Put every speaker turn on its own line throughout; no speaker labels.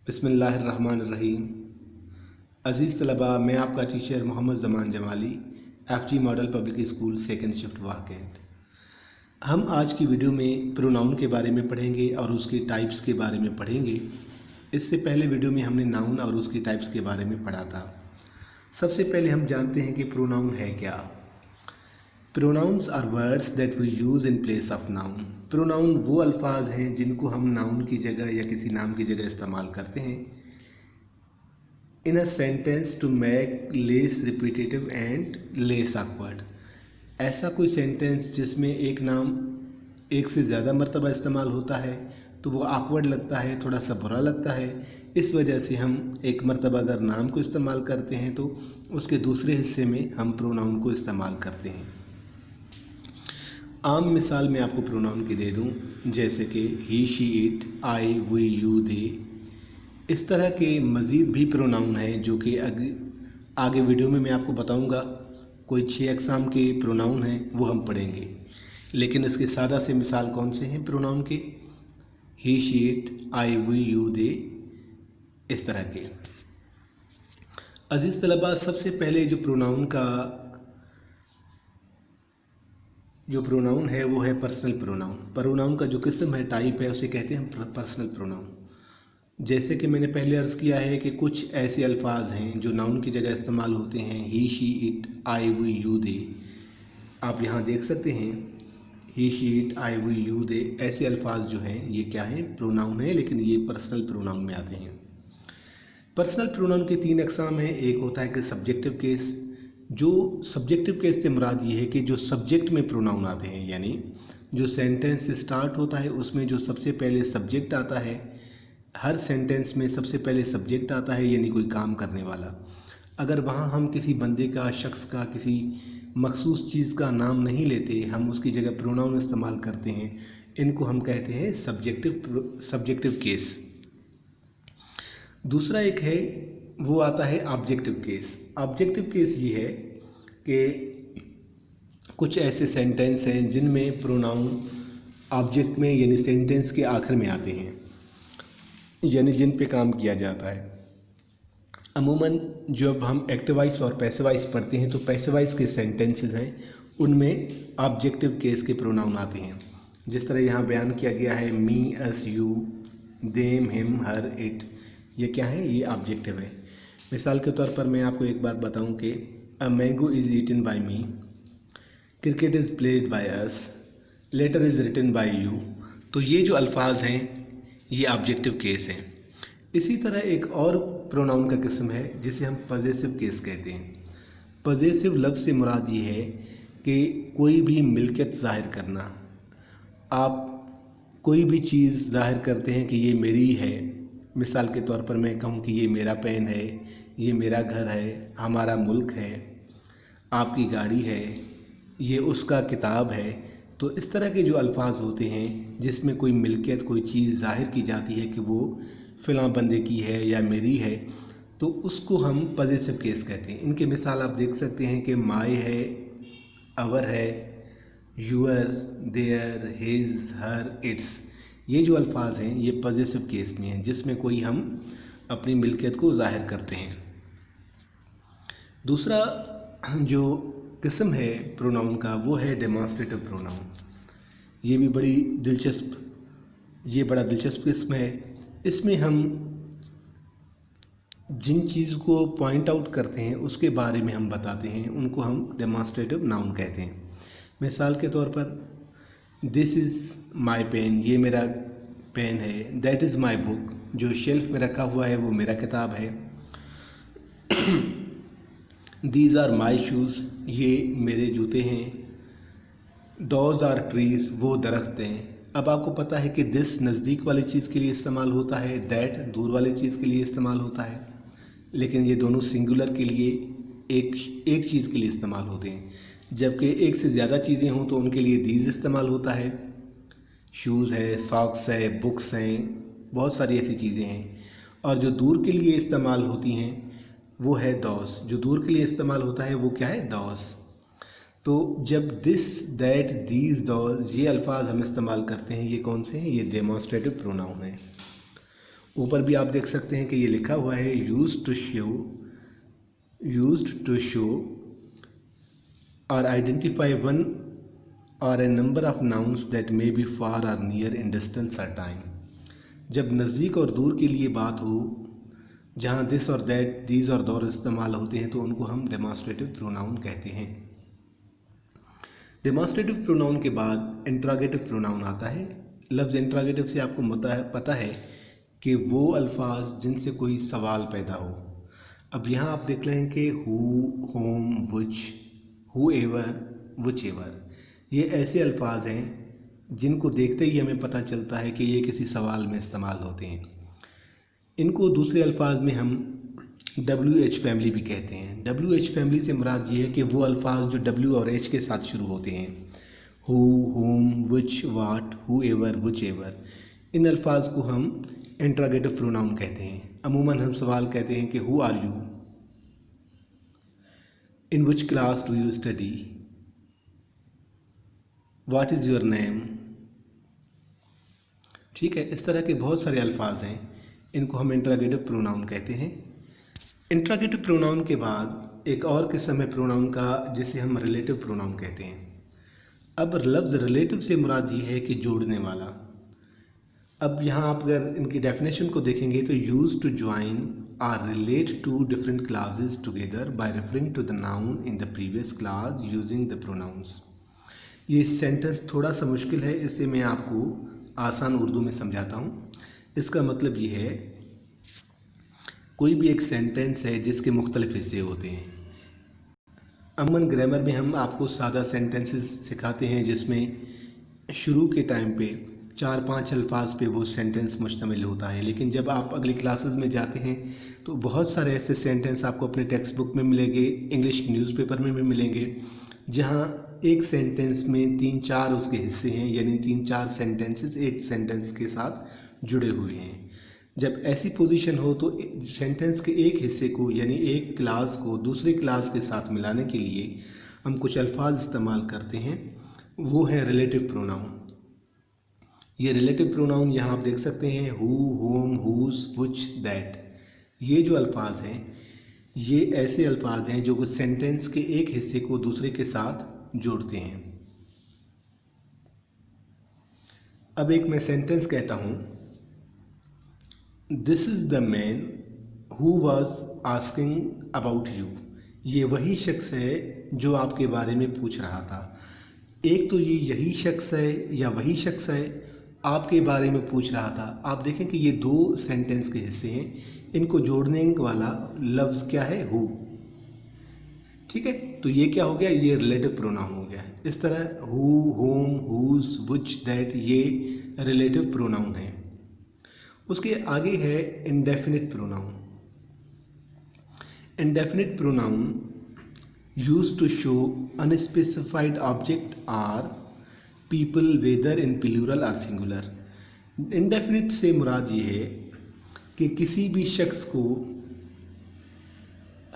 बिस्मिल्लाहिर्रहमानिर्रहीम। अज़ीज़ तलबा, मैं आपका teacher Mohammad Zaman Jamali, FG model public school second shift Wah Cantt. हम आज की वीडियो में प्रोनाउन के बारे में पढ़ेंगे और उसके टाइप्स के बारे में पढ़ेंगे। इससे पहले वीडियो में हमने नाउन और उसके टाइप्स के बारे में पढ़ा था। सबसे पहले हम जानते हैं कि प्रोनाउन है क्या। Pronouns are words that we use in place of noun. Pronoun वो अल्फाज हैं जिनको हम नाउन की जगह या किसी नाम की जगह इस्तेमाल करते हैं in a sentence to make less repetitive and less awkward. ऐसा कोई सेंटेंस जिसमें एक नाम एक से ज़्यादा मर्तबा इस्तेमाल होता है तो वो ऑकवर्ड लगता है, थोड़ा सा बुरा लगता है। इस वजह से हम एक मर्तबा अगर नाम को इस्तेमाल करते हैं तो उसके दूसरे हिस्से में हम प्रोनाउन को इस्तेमाल करते हैं। आम मिसाल मैं आपको प्रोनाउन की दे दूं, जैसे कि he, she, it, I, we, you, they. इस तरह के मज़ीद भी प्रोनाउन हैं जो कि आगे वीडियो में मैं आपको बताऊंगा। कोई 6 अक़साम के प्रोनाउन हैं वो हम पढ़ेंगे, लेकिन इसके सादा से मिसाल कौन से हैं प्रोनाउन के? He, she, it, I, we, you, they, इस तरह के। अज़ीज़ तलबा, सबसे पहले जो प्रोनाउन है वो है पर्सनल प्रोनाउन। प्रोनाउन का जो किस्म है, टाइप है, उसे कहते हैं पर्सनल प्रोनाउन। जैसे कि मैंने पहले अर्ज़ किया है कि कुछ ऐसे अल्फाज हैं जो नाउन की जगह इस्तेमाल होते हैं। He, she, it, I, we, you, they. आप यहाँ देख सकते हैं he, she, it, I, we, you, they. ऐसे अल्फाज जो हैं ये क्या हैं? प्रोनाउन है, लेकिन ये पर्सनल प्रोनाउन में आते हैं। पर्सनल प्रोनाउन के 3 अक़साम हैं। एक होता है कि सब्जेक्टिव केस। जो सब्जेक्टिव केस से मुराद ये है कि जो सब्जेक्ट में प्रोनाउन आते हैं, यानी जो सेंटेंस स्टार्ट होता है उसमें जो सबसे पहले सब्जेक्ट आता है। हर सेंटेंस में सबसे पहले सब्जेक्ट आता है, यानी कोई काम करने वाला। अगर वहाँ हम किसी बंदे का, शख्स का, किसी मखसूस चीज़ का नाम नहीं लेते, हम उसकी जगह प्रोनाउन इस्तेमाल करते हैं, इनको हम कहते हैं सब्जेक्टिव केस। दूसरा एक है, वो आता है ऑब्जेक्टिव केस। ऑब्जेक्टिव केस ये है कि कुछ ऐसे सेंटेंस हैं जिनमें प्रोनाउन ऑब्जेक्ट में यानी सेंटेंस के आखिर में आते हैं, यानी जिन पे काम किया जाता है। अमूमन जब हम एक्टिव वॉइस और पैसिव वॉइस पढ़ते हैं तो पैसिव वॉइस के सेंटेंसेस हैं, उनमें ऑब्जेक्टिव केस के प्रोनाउन आते हैं। जिस तरह यहाँ बयान किया गया है, me, us, you, them, him, her, it. ये क्या है? ये ऑब्जेक्टिव है। मिसाल के तौर पर मैं आपको एक बात बताऊं कि a mango is eaten by me, cricket is played by us, letter is written by you. तो ये जो अल्फाज हैं ये ऑब्जेक्टिव केस हैं। इसी तरह एक और प्रोनाउन का किस्म है जिसे हम पॉजेसिव केस कहते हैं। पॉजेसिव लफ्ज़ से मुराद ये है कि कोई भी मिल्कियत ज़ाहिर करना। आप कोई भी चीज़ ज़ाहिर करते हैं कि ये मेरी है। मिसाल के तौर पर मैं कहूँ कि ये मेरा पेन है, ये मेरा घर है, हमारा मुल्क है, आपकी गाड़ी है, ये उसका किताब है। तो इस तरह के जो अल्फाज होते हैं जिसमें कोई मिल्कियत, कोई चीज़ ज़ाहिर की जाती है कि वो फ़लाँ बंदे की है या मेरी है, तो उसको हम पॉजेसिव केस कहते हैं। इनके मिसाल आप देख सकते हैं कि माय है, अवर है, your, their, his, her, its. ये जो अल्फाज हैं ये पॉजेसिव केस में हैं, जिसमें कोई हम अपनी मिल्कियत को ज़ाहिर करते हैं। दूसरा जो किस्म है प्रोनाउन का वो है डेमॉन्स्ट्रेटिव प्रोनाउन। ये बड़ा दिलचस्प किस्म है। इसमें हम जिन चीज़ को पॉइंट आउट करते हैं उसके बारे में हम बताते हैं, उनको हम डेमॉन्स्ट्रेटिव नाउन कहते हैं। मिसाल के तौर पर, दिस इज़ माई पेन, ये मेरा पेन है। दैट इज़ माई बुक, जो शेल्फ में रखा हुआ है वो मेरा किताब है। दीज आर माई शूज़, ये मेरे जूते हैं। डॉज आर ट्रीज़, वो दरख्त हैं। अब आपको पता है कि दिस नज़दीक वाली चीज़ के लिए इस्तेमाल होता है, दैट दूर वाली चीज़ के लिए इस्तेमाल होता है, लेकिन ये दोनों सिंगुलर के लिए एक चीज़ के लिए इस्तेमाल होते हैं। जबकि एक से ज़्यादा चीज़ें हों तो उनके लिए दीज इस्तेमाल होता है। शूज़ है, सॉक्स है, बुक्स हैं, बहुत सारी ऐसी चीज़ें हैं। और जो दूर के लिए इस्तेमाल होती हैं वो है डॉज। जो दूर के लिए इस्तेमाल होता है वो क्या है? डॉज। तो जब दिस, दैट, दीज, डॉज ये अल्फाज हम इस्तेमाल करते हैं, ये कौन से हैं? ये डेमॉन्स्ट्रेटिव प्रोनाउन हैं। ऊपर भी आप देख सकते हैं कि ये लिखा हुआ है used to show or identify one or a number of nouns that may be far or near in distance or time. जब नज़दीक और दूर के लिए बात हो, जहाँ दिस और दैट, दीज और दौर इस्तेमाल होते हैं, तो उनको हम डेमॉन्स्ट्रेटिव प्रोनाउन कहते हैं। डेमॉन्स्ट्रेटिव प्रोनाउन के बाद इंट्रोगेटिव प्रोनाउन आता है। लफ्ज़ इंट्रोगेटिव से आपको पता है कि वो अल्फाज जिनसे कोई सवाल पैदा हो। अब यहाँ आप देख लें कि who, whom, which, who ever, which ever, ये ऐसे अल्फाज हैं जिनको देखते ही हमें पता चलता है कि ये किसी सवाल में इस्तेमाल होते हैं। इनको दूसरे अल्फाज में हम WH फैमिली भी कहते हैं। WH फैमिली से मुराद ये है कि वो अल्फाज जो W और H के साथ शुरू होते हैं, who, whom, which, what, whoever, whichever, इन अल्फाज को हम इंट्रोगेटिव प्रोनाउन कहते हैं। अमूमन हम सवाल कहते हैं कि who are you, in which class do you study, what is your name. ठीक है, इस तरह के बहुत सारे अल्फाज हैं, इनको हम इंट्रोगेटिव प्रोनाउन कहते हैं। इंट्रोगेटिव प्रोनाउन के बाद एक और किस्म है प्रोनाउन का, जिसे हम रिलेटिव प्रोनाउन कहते हैं। अब लफ्ज़ रिलेटिव से मुराद ये है कि जोड़ने वाला। अब यहाँ आप अगर इनकी डेफिनेशन को देखेंगे तो use to join or relate to different classes together by referring to the noun in the previous class using the pronouns. ये सेंटेंस थोड़ा सा मुश्किल है, इसे मैं आपको आसान उर्दू में समझाता हूँ। इसका मतलब ये है, कोई भी एक सेंटेंस है जिसके मुख्तलिफ हिस्से होते हैं। अमूमन ग्रामर में हम आपको सादा सेंटेंसेस सिखाते हैं जिसमें शुरू के टाइम पे 4-5 अल्फाज पे वो सेंटेंस मुश्तमिल होता है, लेकिन जब आप अगली क्लासेस में जाते हैं तो बहुत सारे ऐसे सेंटेंस आपको अपने टेक्स्ट बुक में मिलेंगे, इंग्लिश न्यूज़पेपर में भी मिलेंगे, जहाँ एक सेंटेंस में 3-4 उसके हिस्से हैं, यानी 3-4 सेंटेंसेस एक सेंटेंस के साथ जुड़े हुए हैं। जब ऐसी पोजीशन हो तो सेंटेंस के एक हिस्से को, यानी एक क्लास को दूसरी क्लास के साथ मिलाने के लिए हम कुछ अल्फाज इस्तेमाल करते हैं, वो है रिलेटिव प्रोनाउन। ये रिलेटिव प्रोनाउन यहाँ आप देख सकते हैं, who, whom, whose, which, that. ये जो अल्फाज हैं, ये ऐसे अल्फाज हैं जो सेंटेंस के एक हिस्से को दूसरे के साथ जोड़ते हैं। अब एक मैं सेंटेंस कहता हूँ, this is the man who was asking about you. ये वही शख्स है जो आपके बारे में पूछ रहा था। एक तो ये यही शख्स है या वही शख्स है आपके बारे में पूछ रहा था। आप देखें कि ये 2 सेंटेंस के हिस्से हैं, इनको जोड़ने वाला लफ्ज़ क्या है, हु। ठीक है, तो ये क्या हो गया, ये रिलेटिव प्रोनाउन हो गया। इस तरह who, whom, whose, which, that, ये रिलेटिव प्रोनाउन है। उसके आगे है indefinite pronoun. Indefinite pronoun used to show unspecified object or people whether in plural और सिंगुलर। इंडेफिनिट से मुराद ये है कि किसी भी शख्स को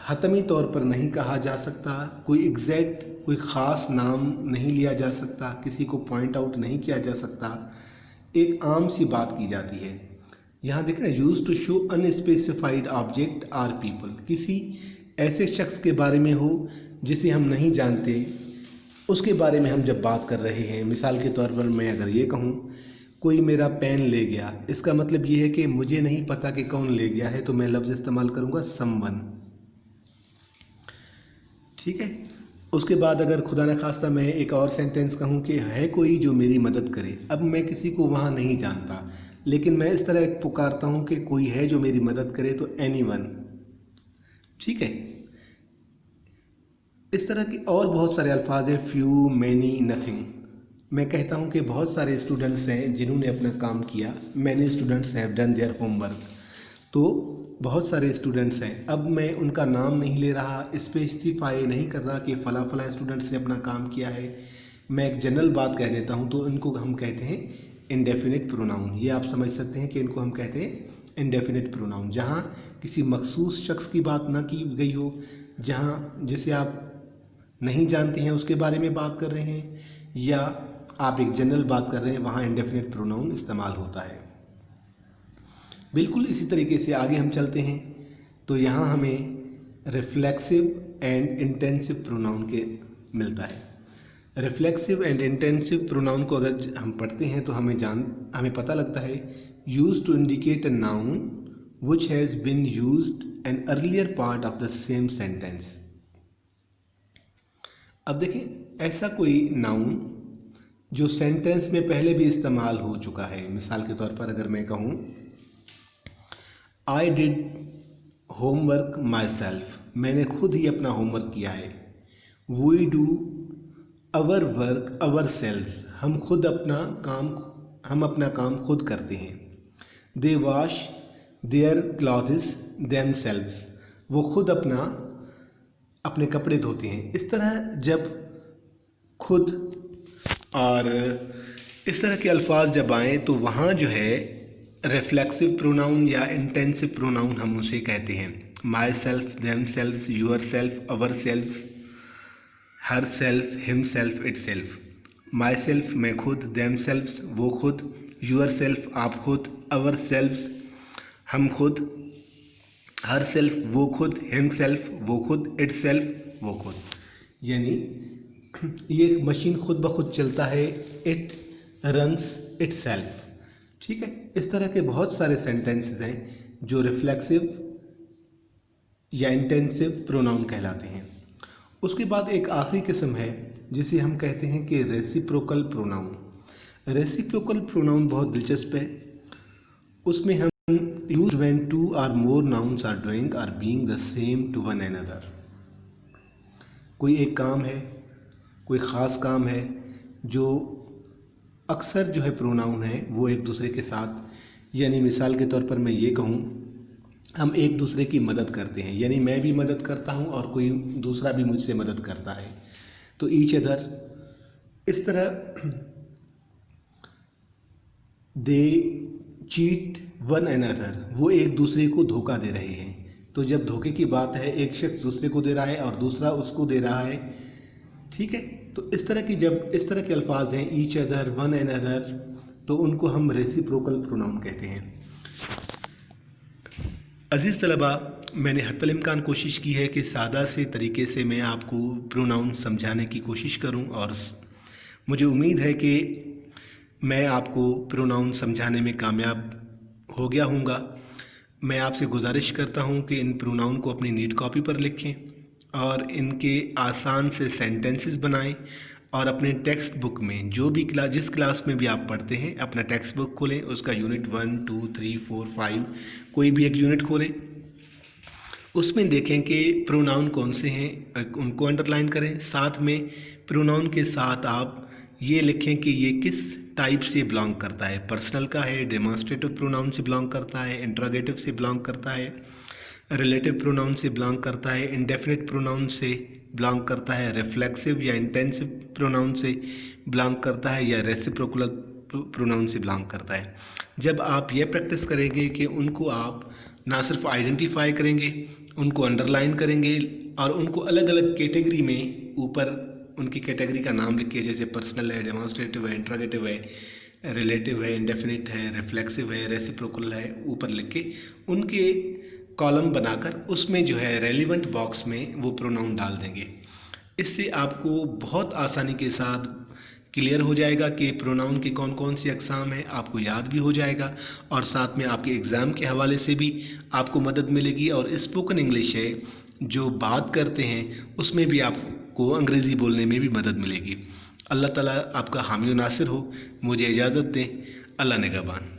हतमी तौर पर नहीं कहा जा सकता, कोई एग्जैक्ट कोई ख़ास नाम नहीं लिया जा सकता, किसी को पॉइंट आउट नहीं किया जा सकता, एक आम सी बात की जाती है। यहाँ देखें ना, use to show unspecified object or people, किसी ऐसे शख्स के बारे में हो जिसे हम नहीं जानते, उसके बारे में हम जब बात कर रहे हैं। मिसाल के तौर पर मैं अगर ये कहूँ, कोई मेरा पेन ले गया, इसका मतलब ये है कि मुझे नहीं पता कि कौन ले गया है, तो मैं लफ्ज़ इस्तेमाल करूँगा समवन। ठीक है, उसके बाद अगर खुदा न खास्ता मैं एक और सेंटेंस कहूँ कि है कोई जो मेरी मदद करे। अब मैं किसी को वहाँ नहीं जानता, लेकिन मैं इस तरह पुकारता हूँ कि कोई है जो मेरी मदद करे, तो एनीवन। ठीक है, इस तरह की और बहुत सारे अल्फाज हैं, फ्यू, मैनी, नथिंग। मैं कहता हूँ कि बहुत सारे स्टूडेंट्स हैं जिन्होंने अपना काम किया, many students have done their homework. तो बहुत सारे स्टूडेंट्स हैं, अब मैं उनका नाम नहीं ले रहा, स्पेसिफाई नहीं कर रहा कि फ़ला फ़ला स्टूडेंट्स ने अपना काम किया है, मैं एक जनरल बात कह देता हूँ, तो इनको हम कहते हैं इंडेफिनिट प्रोनाउन। ये आप समझ सकते हैं कि इनको हम कहते हैं इंडेफिनिट प्रोनाउन, जहाँ किसी मखसूस शख्स की बात ना की गई हो, जहाँ जिसे आप नहीं जानते हैं उसके बारे में बात कर रहे हैं, या आप एक जनरल बात कर रहे हैं, वहाँ इंडेफिनिट प्रोनाउन इस्तेमाल होता है। बिल्कुल इसी तरीके से आगे हम चलते हैं तो यहाँ हमें रिफ्लेक्सिव एंड इंटेंसिव प्रोनाउन के मिलता है। रिफ्लेक्सिव एंड इंटेंसिव प्रोनाउन को अगर हम पढ़ते हैं तो हमें पता लगता है use to indicate a noun which has been used an earlier part of the same sentence. अब देखें, ऐसा कोई नाउन जो सेंटेंस में पहले भी इस्तेमाल हो चुका है। मिसाल के तौर पर अगर मैं कहूँ I did homework myself, मैंने खुद ही अपना होमवर्क किया है। We do our work ourselves, हम अपना काम खुद करते हैं। They wash their clothes themselves, वो खुद अपने कपड़े धोते हैं। इस तरह जब खुद और इस तरह के अल्फाज जब आएँ तो वहाँ जो है रिफ्लेक्सिव प्रोनाउन या इंटेंसिव प्रोनाउन हम उसे कहते हैं। My self, them selves, your self, our selves, her self, him self, it self. My self मैं खुद, देम सेल्फ्स वो खुद, यूअर सेल्फ आप खुद, अवर सेल्फ्स हम खुद, हर सेल्फ वो खुद, हिम सेल्फ वो खुद, इट सेल्फ वो खुद। यानी ये मशीन खुद ब खुद चलता है, इट रन्स इट सेल्फ। ठीक है, इस तरह के बहुत सारे सेंटेंसेस हैं जो रिफ्लेक्सिव या इंटेंसिव प्रोनाउन कहलाते हैं। उसके बाद एक आखिरी किस्म है जिसे हम कहते हैं कि रेसिप्रोकल प्रोनाउन। रेसिप्रोकल प्रोनाउन बहुत दिलचस्प है। उसमें हम यूज व्हेन टू और मोर नाउन्स आर डूइंग और being the same to one another. कोई एक काम है, कोई ख़ास काम है जो अक्सर जो है प्रोनाउन है वो एक दूसरे के साथ, यानी मिसाल के तौर पर मैं ये कहूँ हम एक दूसरे की मदद करते हैं, यानी मैं भी मदद करता हूँ और कोई दूसरा भी मुझसे मदद करता है, तो ईच अदर। इस तरह दे चीट वन अनदर, वो एक दूसरे को धोखा दे रहे हैं। तो जब धोखे की बात है, एक शख्स दूसरे को दे रहा है और दूसरा उसको दे रहा है। ठीक है, तो इस तरह के अल्फाज हैं ईच अदर, वन अनदर, तो उनको हम रेसिप्रोकल प्रोनाउन कहते हैं। अज़ीज़ तलबा, मैंने हत्तल इम्कान कोशिश की है कि सादा से तरीके से मैं आपको प्रोनाउन समझाने की कोशिश करूं और मुझे उम्मीद है कि मैं आपको प्रोनाउन समझाने में कामयाब हो गया हूँगा। मैं आपसे गुजारिश करता हूँ कि इन प्रोनाउन को अपनी नीट कॉपी पर लिखें और इनके आसान से सेंटेंसेस बनाएं और अपने टेक्स्ट बुक में जिस क्लास में भी आप पढ़ते हैं अपना टेक्स्ट बुक खोलें, उसका यूनिट 1, 2, 3, 4, 5 कोई भी एक यूनिट खोलें, उसमें देखें कि प्रोनाउन कौन से हैं, उनको अंडरलाइन करें। साथ में प्रोनाउन के साथ आप ये लिखें कि ये किस टाइप से बिलोंग करता है। पर्सनल का है, डेमोन्स्ट्रेटिव प्रोनाउन से बिलोंग करता है, इंट्रोगेटिव से बिलोंग करता है, रिलेटिव प्रोनाउन से बिलोंग करता है, इंडेफिनिट प्रोनाउन से बिलोंग करता है, रिफ्लेक्सिव या इंटेंसिव प्रोनाउन से बिलोंग करता है, या रेसिप्रोकल प्रोनाउन से बिलोंग करता है। जब आप ये प्रैक्टिस करेंगे कि उनको आप ना सिर्फ आइडेंटिफाई करेंगे, उनको अंडरलाइन करेंगे और उनको अलग अलग कैटेगरी में ऊपर उनकी कैटेगरी का नाम लिखिए, जैसे पर्सनल है, डेमोन्स्ट्रेटिव है, इंट्रोगेटिव है, रिलेटिव है, इंडेफिनिट है, रिफ्लेक्सिव है, रेसिप्रोकल है, ऊपर लिख के उनके कॉलम बनाकर उसमें जो है रेलिवेंट बॉक्स में वो प्रोनाउन डाल देंगे। इससे आपको बहुत आसानी के साथ क्लियर हो जाएगा कि प्रोनाउन की कौन कौन सी अक़साम है, आपको याद भी हो जाएगा और साथ में आपके एग्ज़ाम के हवाले से भी आपको मदद मिलेगी। और स्पोकन इंग्लिश है जो बात करते हैं उसमें भी आपको अंग्रेज़ी बोलने में भी मदद मिलेगी। अल्लाह ताला आपका हामी व नासिर हो। मुझे इजाज़त दें। अल्लाह निगहबान।